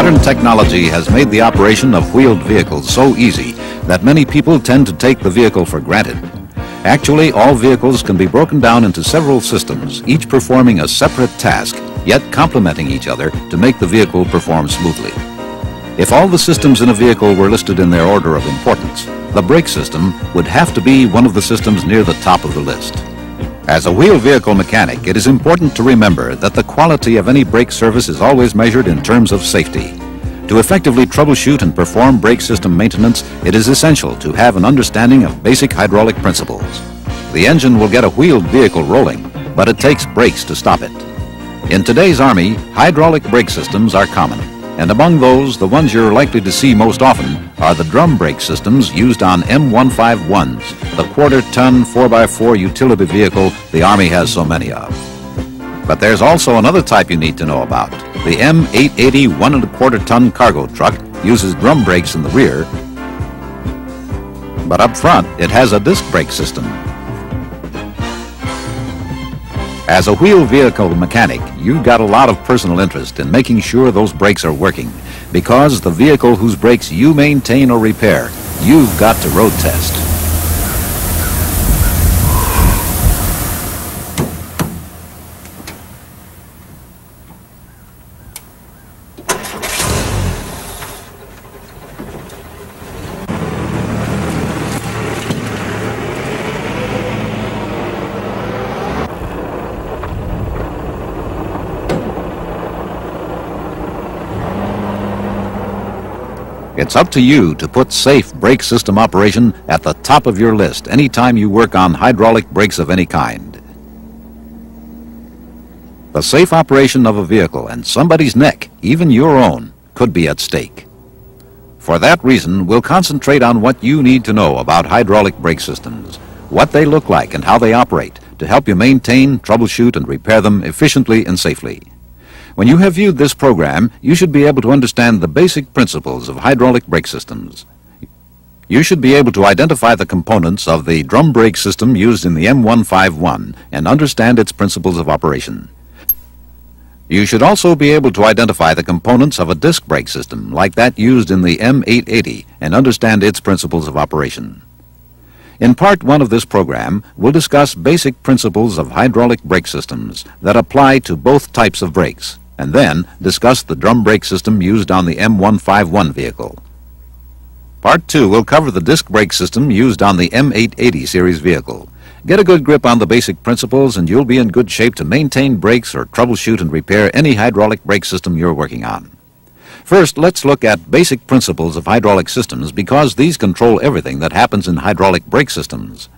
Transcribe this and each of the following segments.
Modern technology has made the operation of wheeled vehicles so easy that many people tend to take the vehicle for granted. Actually, all vehicles can be broken down into several systems, each performing a separate task, yet complementing each other to make the vehicle perform smoothly. If all the systems in a vehicle were listed in their order of importance, the brake system would have to be one of the systems near the top of the list. As a wheel vehicle mechanic, it is important to remember that the quality of any brake service is always measured in terms of safety. To effectively troubleshoot and perform brake system maintenance, it is essential to have an understanding of basic hydraulic principles. The engine will get a wheeled vehicle rolling, but it takes brakes to stop it. In today's Army, hydraulic brake systems are common, and among those, the ones you're likely to see most often are the drum brake systems used on M151s, the quarter-ton 4x4 utility vehicle the Army has so many of. But there's also another type you need to know about. The M880 1¼ cargo truck uses drum brakes in the rear, but up front it has a disc brake system. As a wheel vehicle mechanic, you've got a lot of personal interest in making sure those brakes are working, because the vehicle whose brakes you maintain or repair, you've got to road test. It's up to you to put safe brake system operation at the top of your list anytime you work on hydraulic brakes of any kind. The safe operation of a vehicle and somebody's neck, even your own, could be at stake. For that reason, we'll concentrate on what you need to know about hydraulic brake systems, what they look like and how they operate, to help you maintain, troubleshoot, and repair them efficiently and safely. When you have viewed this program, you should be able to understand the basic principles of hydraulic brake systems. You should be able to identify the components of the drum brake system used in the M151 and understand its principles of operation. You should also be able to identify the components of a disc brake system like that used in the M880 and understand its principles of operation. In Part 1 of this program, we'll discuss basic principles of hydraulic brake systems that apply to both types of brakes, and then discuss the drum brake system used on the M151 vehicle. Part 2 will cover the disc brake system used on the M880 series vehicle. Get a good grip on the basic principles and you'll be in good shape to maintain brakes or troubleshoot and repair any hydraulic brake system you're working on. First, let's look at basic principles of hydraulic systems because these control everything that happens in hydraulic brake systems.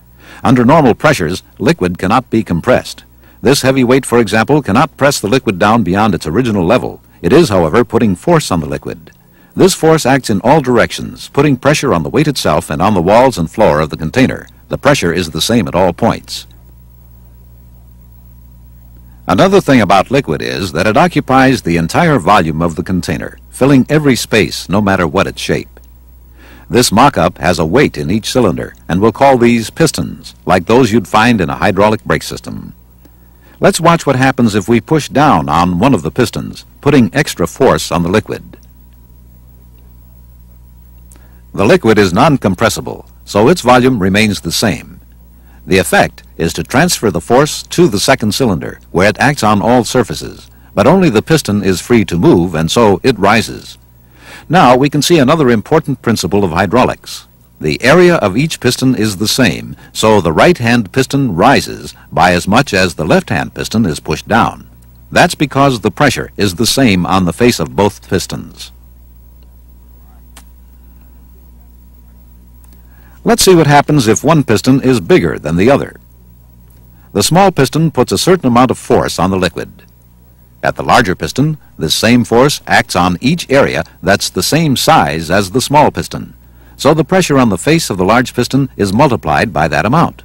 Under normal pressures, liquid cannot be compressed. This heavy weight, for example, cannot press the liquid down beyond its original level. It is, however, putting force on the liquid. This force acts in all directions, putting pressure on the weight itself and on the walls and floor of the container. The pressure is the same at all points. Another thing about liquid is that it occupies the entire volume of the container, filling every space, no matter what its shape. This mock-up has a weight in each cylinder, and we'll call these pistons, like those you'd find in a hydraulic brake system. Let's watch what happens if we push down on one of the pistons, putting extra force on the liquid. The liquid is non-compressible, so its volume remains the same. The effect is to transfer the force to the second cylinder, where it acts on all surfaces, but only the piston is free to move, and so it rises. Now we can see another important principle of hydraulics. The area of each piston is the same, so the right-hand piston rises by as much as the left-hand piston is pushed down. That's because the pressure is the same on the face of both pistons. Let's see what happens if one piston is bigger than the other. The small piston puts a certain amount of force on the liquid. At the larger piston, this same force acts on each area that's the same size as the small piston. So the pressure on the face of the large piston is multiplied by that amount.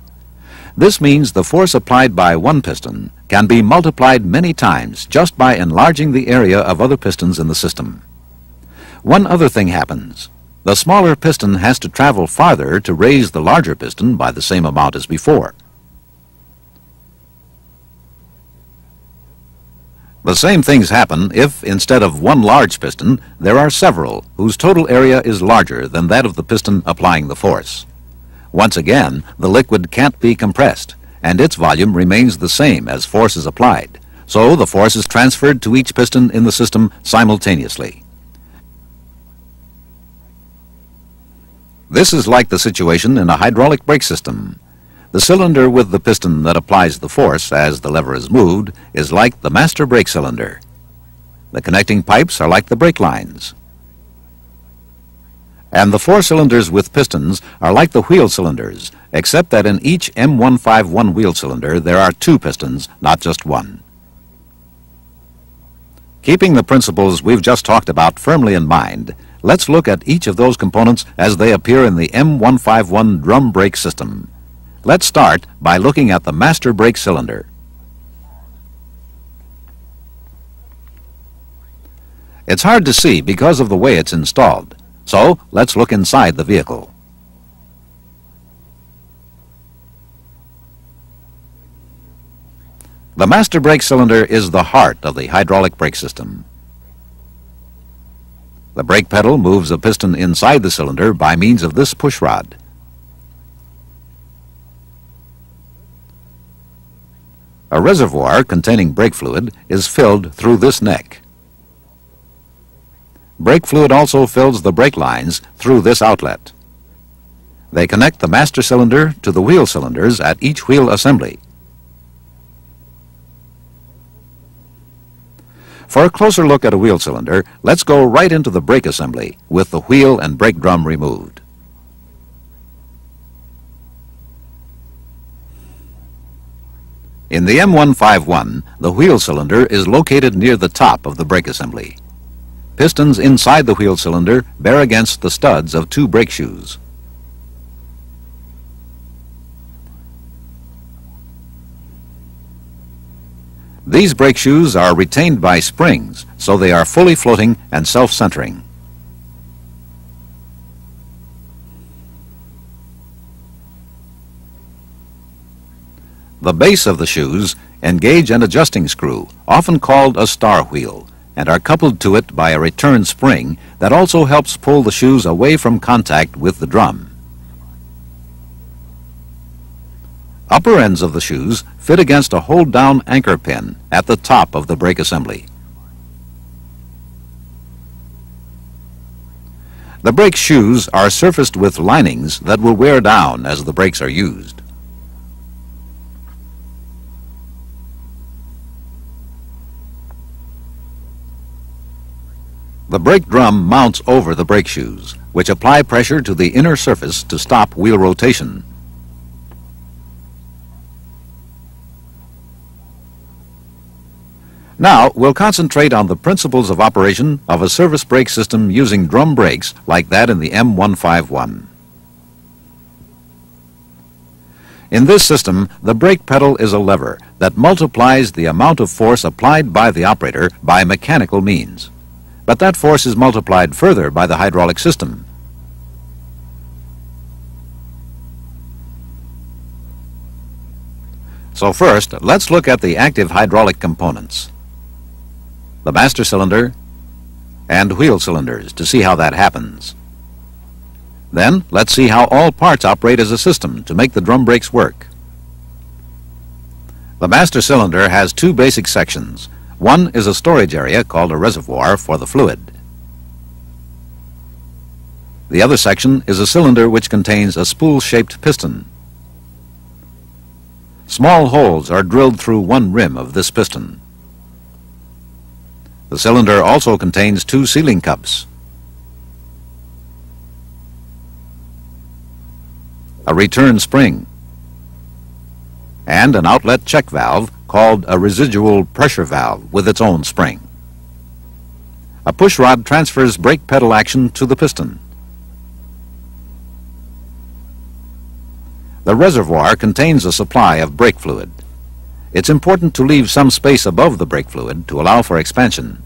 This means the force applied by one piston can be multiplied many times just by enlarging the area of other pistons in the system. One other thing happens. The smaller piston has to travel farther to raise the larger piston by the same amount as before. The same things happen if, instead of one large piston, there are several whose total area is larger than that of the piston applying the force. Once again, the liquid can't be compressed, and its volume remains the same as force is applied, so the force is transferred to each piston in the system simultaneously. This is like the situation in a hydraulic brake system. The cylinder with the piston that applies the force as the lever is moved is like the master brake cylinder. The connecting pipes are like the brake lines. And the four cylinders with pistons are like the wheel cylinders, except that in each M151 wheel cylinder there are two pistons, not just one. Keeping the principles we've just talked about firmly in mind, let's look at each of those components as they appear in the M151 drum brake system. Let's start by looking at the master brake cylinder. It's hard to see because of the way it's installed, so let's look inside the vehicle. The master brake cylinder is the heart of the hydraulic brake system. The brake pedal moves a piston inside the cylinder by means of this push rod. A reservoir containing brake fluid is filled through this neck. Brake fluid also fills the brake lines through this outlet. They connect the master cylinder to the wheel cylinders at each wheel assembly. For a closer look at a wheel cylinder, let's go right into the brake assembly with the wheel and brake drum removed. In the M151, the wheel cylinder is located near the top of the brake assembly. Pistons inside the wheel cylinder bear against the studs of two brake shoes. These brake shoes are retained by springs, so they are fully floating and self-centering. The base of the shoes engage an adjusting screw, often called a star wheel, and are coupled to it by a return spring that also helps pull the shoes away from contact with the drum. Upper ends of the shoes fit against a hold-down anchor pin at the top of the brake assembly. The brake shoes are surfaced with linings that will wear down as the brakes are used. The brake drum mounts over the brake shoes, which apply pressure to the inner surface to stop wheel rotation. Now, we'll concentrate on the principles of operation of a service brake system using drum brakes like that in the M151. In this system, the brake pedal is a lever that multiplies the amount of force applied by the operator by mechanical means. But that force is multiplied further by the hydraulic system. So first, let's look at the active hydraulic components, the master cylinder and wheel cylinders, to see how that happens. Then, let's see how all parts operate as a system to make the drum brakes work. The master cylinder has two basic sections. One is a storage area called a reservoir for the fluid. The other section is a cylinder which contains a spool-shaped piston. Small holes are drilled through one rim of this piston. The cylinder also contains two sealing cups, a return spring, and an outlet check valve called a residual pressure valve with its own spring. A push rod transfers brake pedal action to the piston. The reservoir contains a supply of brake fluid. It's important to leave some space above the brake fluid to allow for expansion.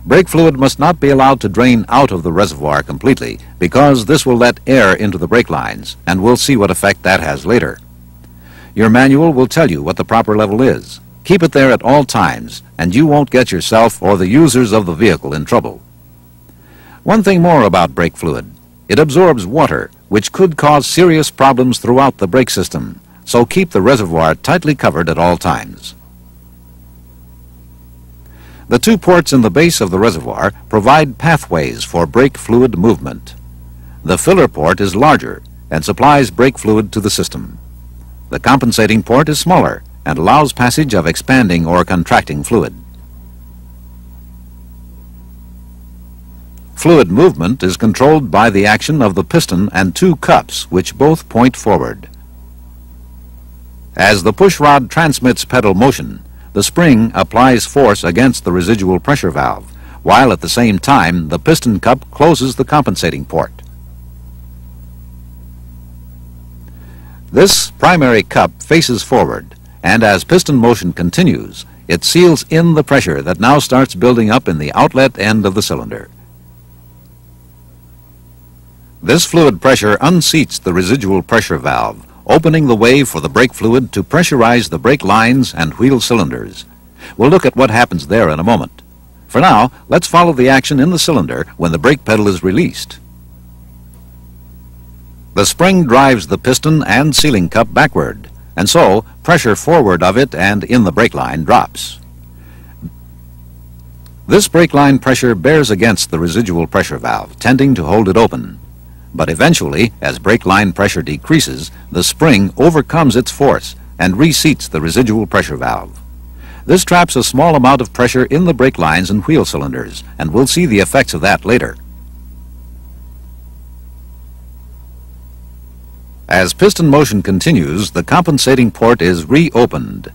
Brake fluid must not be allowed to drain out of the reservoir completely, because this will let air into the brake lines, and we'll see what effect that has later. Your manual will tell you what the proper level is. Keep it there at all times, and you won't get yourself or the users of the vehicle in trouble. One thing more about brake fluid. It absorbs water, which could cause serious problems throughout the brake system, so keep the reservoir tightly covered at all times. The two ports in the base of the reservoir provide pathways for brake fluid movement. The filler port is larger and supplies brake fluid to the system. The compensating port is smaller and allows passage of expanding or contracting fluid. Fluid movement is controlled by the action of the piston and two cups, which both point forward. As the pushrod transmits pedal motion, the spring applies force against the residual pressure valve, while at the same time the piston cup closes the compensating port. This primary cup faces forward, and as piston motion continues, it seals in the pressure that now starts building up in the outlet end of the cylinder. This fluid pressure unseats the residual pressure valve, opening the way for the brake fluid to pressurize the brake lines and wheel cylinders. We'll look at what happens there in a moment. For now, let's follow the action in the cylinder when the brake pedal is released. The spring drives the piston and sealing cup backward, and so pressure forward of it and in the brake line drops. This brake line pressure bears against the residual pressure valve, tending to hold it open. But eventually, as brake line pressure decreases, the spring overcomes its force and reseats the residual pressure valve. This traps a small amount of pressure in the brake lines and wheel cylinders, and we'll see the effects of that later. As piston motion continues, the compensating port is reopened.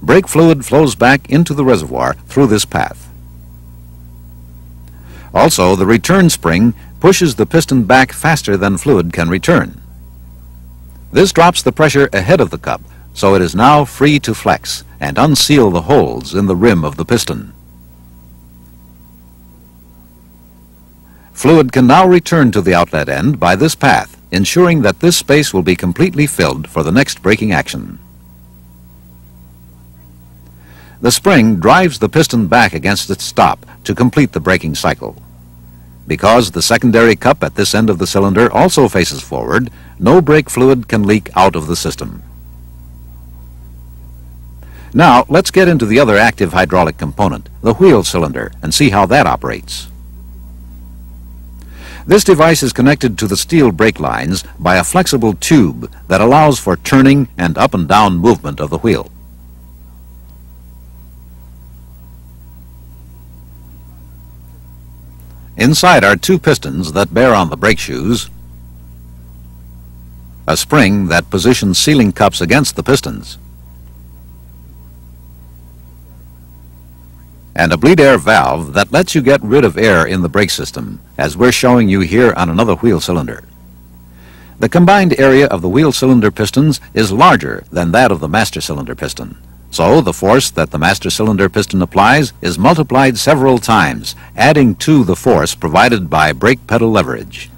Brake fluid flows back into the reservoir through this path. Also, the return spring pushes the piston back faster than fluid can return. This drops the pressure ahead of the cup, so it is now free to flex and unseal the holes in the rim of the piston. Fluid can now return to the outlet end by this path, ensuring that this space will be completely filled for the next braking action. The spring drives the piston back against its stop to complete the braking cycle. Because the secondary cup at this end of the cylinder also faces forward, no brake fluid can leak out of the system. Now, let's get into the other active hydraulic component, the wheel cylinder, and see how that operates. This device is connected to the steel brake lines by a flexible tube that allows for turning and up and down movement of the wheel. Inside are two pistons that bear on the brake shoes, a spring that positions sealing cups against the pistons, and a bleed air valve that lets you get rid of air in the brake system, as we're showing you here on another wheel cylinder. The combined area of the wheel cylinder pistons is larger than that of the master cylinder piston. So the force that the master cylinder piston applies is multiplied several times, adding to the force provided by brake pedal leverage.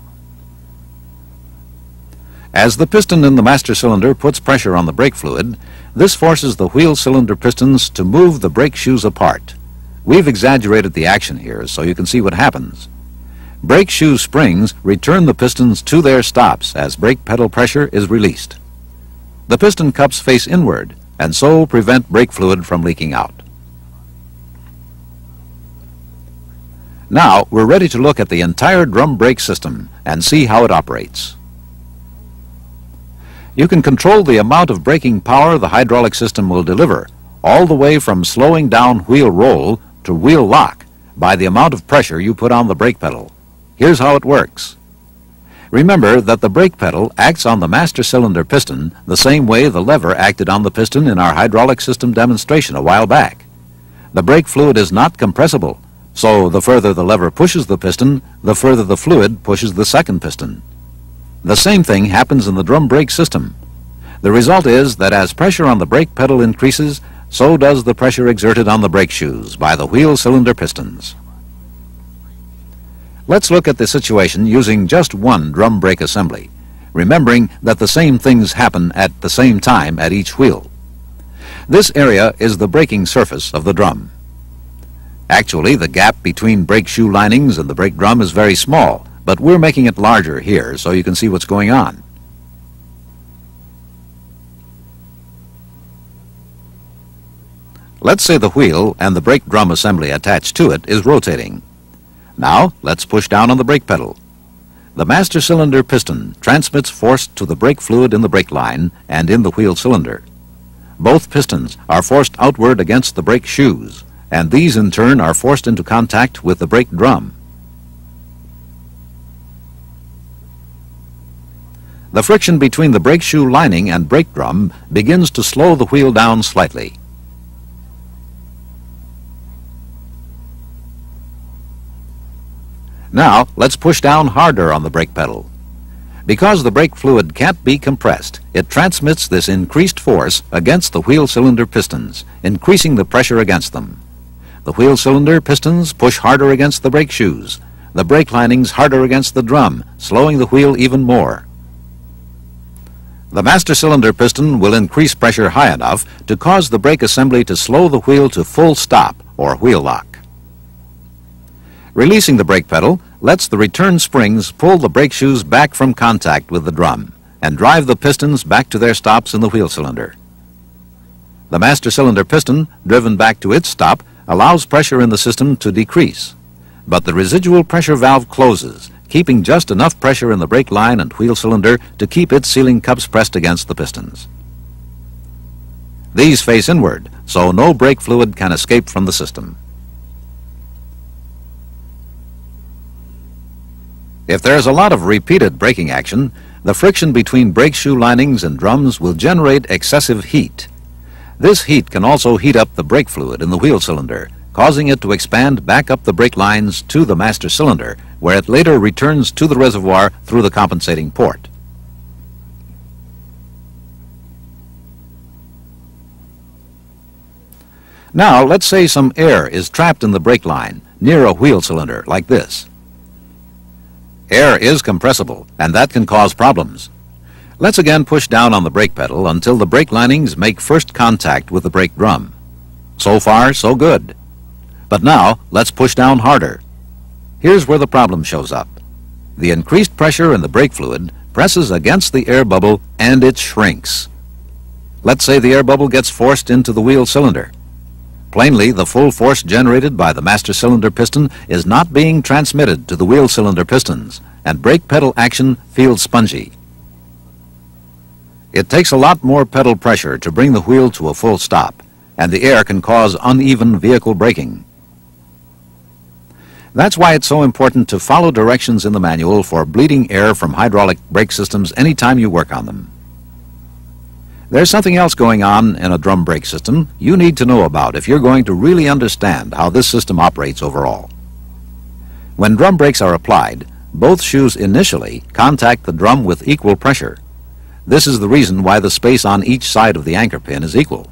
As the piston in the master cylinder puts pressure on the brake fluid, this forces the wheel cylinder pistons to move the brake shoes apart. We've exaggerated the action here so you can see what happens. Brake shoe springs return the pistons to their stops as brake pedal pressure is released. The piston cups face inward, and so prevent brake fluid from leaking out. Now we're ready to look at the entire drum brake system and see how it operates. You can control the amount of braking power the hydraulic system will deliver, all the way from slowing down wheel roll to wheel lock by the amount of pressure you put on the brake pedal. Here's how it works. Remember that the brake pedal acts on the master cylinder piston the same way the lever acted on the piston in our hydraulic system demonstration a while back. The brake fluid is not compressible, so the further the lever pushes the piston, the further the fluid pushes the second piston. The same thing happens in the drum brake system. The result is that as pressure on the brake pedal increases, so does the pressure exerted on the brake shoes by the wheel cylinder pistons. Let's look at the situation using just one drum brake assembly, remembering that the same things happen at the same time at each wheel. This area is the braking surface of the drum. Actually, the gap between brake shoe linings and the brake drum is very small, but we're making it larger here so you can see what's going on. Let's say the wheel and the brake drum assembly attached to it is rotating. Now, let's push down on the brake pedal. The master cylinder piston transmits force to the brake fluid in the brake line and in the wheel cylinder. Both pistons are forced outward against the brake shoes, and these in turn are forced into contact with the brake drum. The friction between the brake shoe lining and brake drum begins to slow the wheel down slightly. Now, let's push down harder on the brake pedal. Because the brake fluid can't be compressed, it transmits this increased force against the wheel cylinder pistons, increasing the pressure against them. The wheel cylinder pistons push harder against the brake shoes, the brake linings harder against the drum, slowing the wheel even more. The master cylinder piston will increase pressure high enough to cause the brake assembly to slow the wheel to full stop or wheel lock. Releasing the brake pedal lets the return springs pull the brake shoes back from contact with the drum and drive the pistons back to their stops in the wheel cylinder. The master cylinder piston, driven back to its stop, allows pressure in the system to decrease, but the residual pressure valve closes, keeping just enough pressure in the brake line and wheel cylinder to keep its sealing cups pressed against the pistons. These face inward, so no brake fluid can escape from the system. If there's a lot of repeated braking action, the friction between brake shoe linings and drums will generate excessive heat. This heat can also heat up the brake fluid in the wheel cylinder, causing it to expand back up the brake lines to the master cylinder, where it later returns to the reservoir through the compensating port. Now, let's say some air is trapped in the brake line near a wheel cylinder like this. Air is compressible, and that can cause problems. Let's again push down on the brake pedal until the brake linings make first contact with the brake drum. So far, so good. But now, let's push down harder. Here's where the problem shows up. The increased pressure in the brake fluid presses against the air bubble and it shrinks. Let's say the air bubble gets forced into the wheel cylinder. Plainly, the full force generated by the master cylinder piston is not being transmitted to the wheel cylinder pistons, and brake pedal action feels spongy. It takes a lot more pedal pressure to bring the wheel to a full stop, and the air can cause uneven vehicle braking. That's why it's so important to follow directions in the manual for bleeding air from hydraulic brake systems anytime you work on them. There's something else going on in a drum brake system you need to know about if you're going to really understand how this system operates overall. When drum brakes are applied, both shoes initially contact the drum with equal pressure. This is the reason why the space on each side of the anchor pin is equal.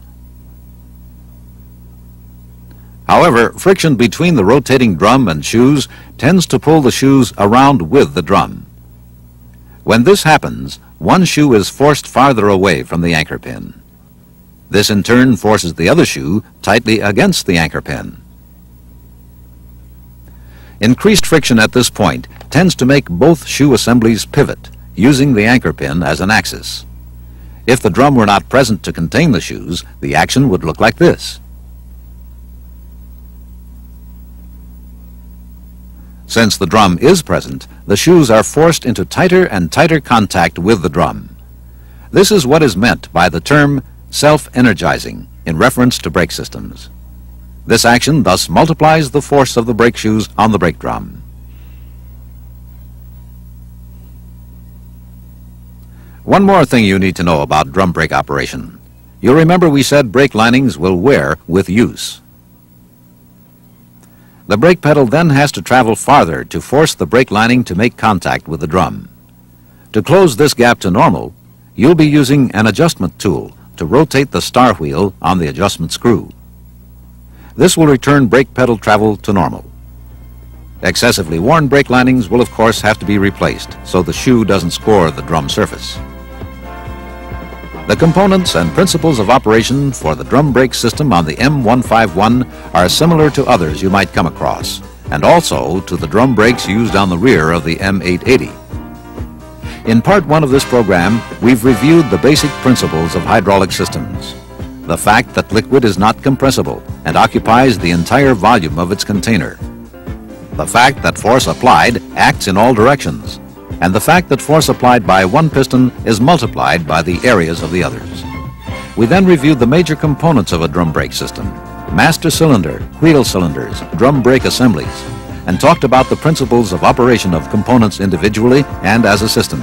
However, friction between the rotating drum and shoes tends to pull the shoes around with the drum. When this happens, one shoe is forced farther away from the anchor pin. This in turn forces the other shoe tightly against the anchor pin. Increased friction at this point tends to make both shoe assemblies pivot, using the anchor pin as an axis. If the drum were not present to contain the shoes, the action would look like this. Since the drum is present, the shoes are forced into tighter and tighter contact with the drum. This is what is meant by the term self-energizing in reference to brake systems. This action thus multiplies the force of the brake shoes on the brake drum. One more thing you need to know about drum brake operation. You'll remember we said brake linings will wear with use. The brake pedal then has to travel farther to force the brake lining to make contact with the drum. To close this gap to normal, you'll be using an adjustment tool to rotate the star wheel on the adjustment screw. This will return brake pedal travel to normal. Excessively worn brake linings will of course have to be replaced so the shoe doesn't score the drum surface. The components and principles of operation for the drum brake system on the M151 are similar to others you might come across, and also to the drum brakes used on the rear of the M880. In part 1 of this program, we've reviewed the basic principles of hydraulic systems. The fact that liquid is not compressible and occupies the entire volume of its container. The fact that force applied acts in all directions, and the fact that force applied by one piston is multiplied by the areas of the others. We then reviewed the major components of a drum brake system: master cylinder, wheel cylinders, drum brake assemblies, and talked about the principles of operation of components individually and as a system.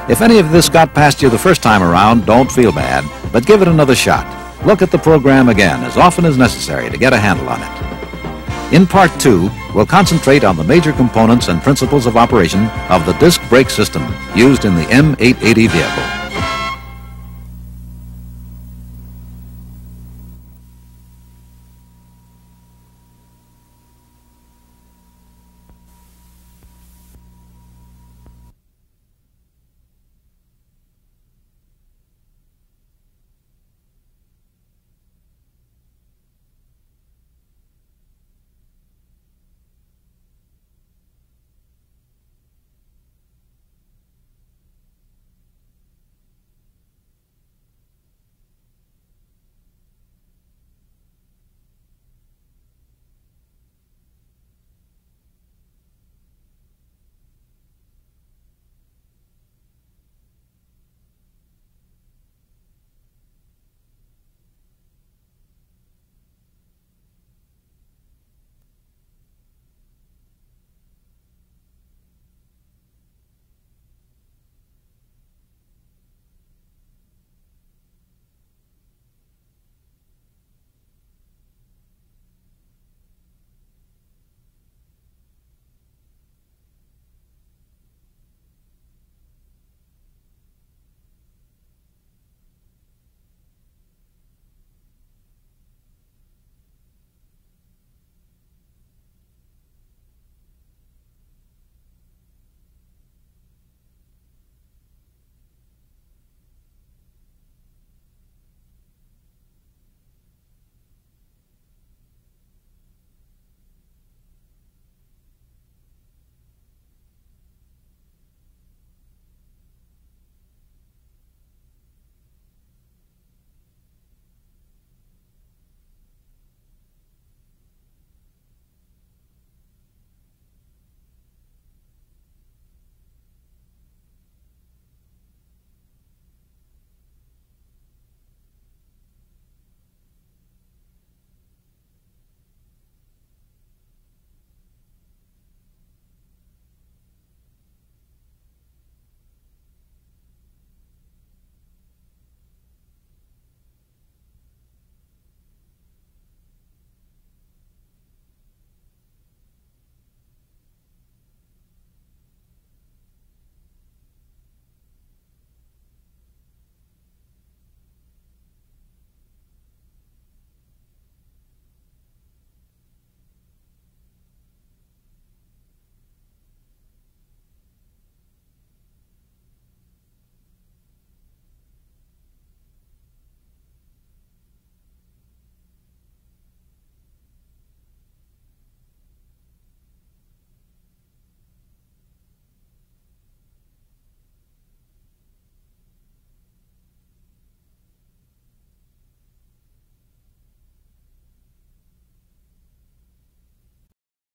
If any of this got past you the first time around, don't feel bad, but give it another shot. Look at the program again as often as necessary to get a handle on it. In Part 2, we'll concentrate on the major components and principles of operation of the disc brake system used in the M880 vehicle.